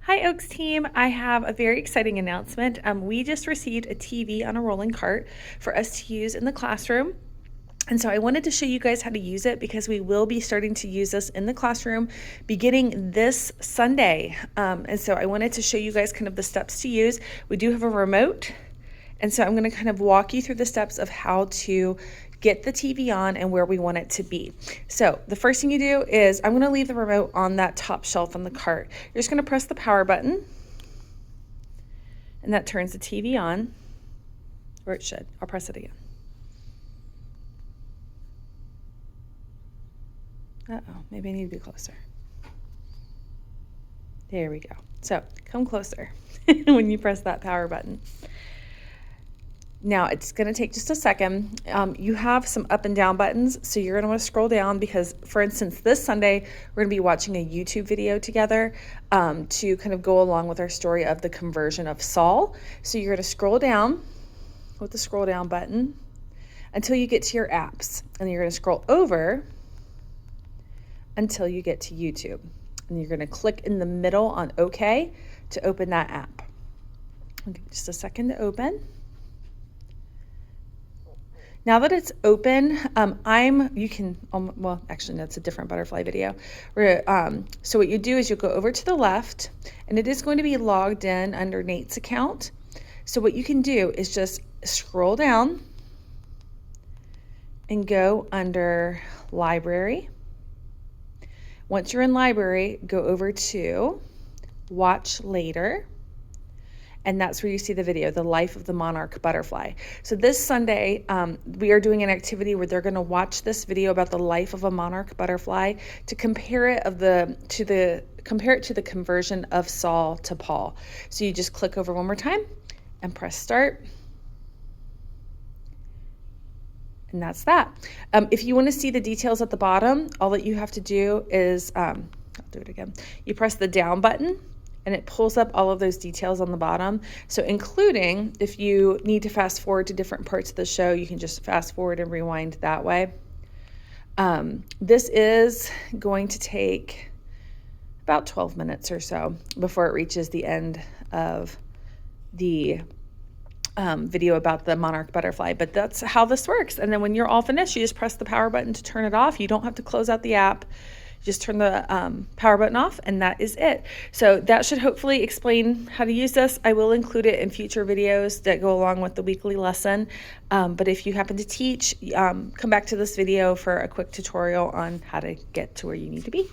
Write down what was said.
Hi Oaks team, I have a very exciting announcement. We just received a TV on a rolling cart for us to use in the classroom. And so I wanted to show you guys how to use it because we will be starting to use this in the classroom beginning this Sunday. And so I wanted to show you guys kind of the steps to use. We do have a remote. And so I'm going to kind of walk you through the steps of how to get the TV on and where we want it to be. So the first thing you do is I'm going to leave the remote on that top shelf on the cart. You're just going to press the power button and that turns the TV on, or it should. I'll press it again. Uh-oh, maybe I need to be closer. There we go. So come closer when you press that power button. Now it's going to take just a second. You have some up and down buttons, so you're going to want to scroll down because, for instance, this Sunday we're going to be watching a YouTube video together to kind of go along with our story of the conversion of Saul. So you're going to scroll down with the scroll down button until you get to your apps, and you're going to scroll over until you get to YouTube, and you're going to click in the middle on OK to open that app. I'll give it just a second to open. Now that it's open, well, actually, that's a different butterfly video. So what you do is you'll go over to the left, and it is going to be logged in under Nate's account. So what you can do is just scroll down and go under Library. Once you're in Library, go over to Watch Later. And that's where you see the video, The Life of the Monarch Butterfly. So this Sunday, we are doing an activity where they're going to watch this video about the life of a monarch butterfly to compare it to the conversion of Saul to Paul. So you just click over one more time and press start. And that's that. If you want to see the details at the bottom, all that you have to do is, I'll do it again. You press the down button, and it pulls up all of those details on the bottom. So including if you need to fast forward to different parts of the show, you can just fast forward and rewind that way. This is going to take about 12 minutes or so before it reaches the end of the video about the monarch butterfly, but that's how this works. And then when you're all finished, you just press the power button to turn it off. You don't have to close out the app. Just turn the power button off, and that is it. So that should hopefully explain how to use this. I will include it in future videos that go along with the weekly lesson. But if you happen to teach, come back to this video for a quick tutorial on how to get to where you need to be.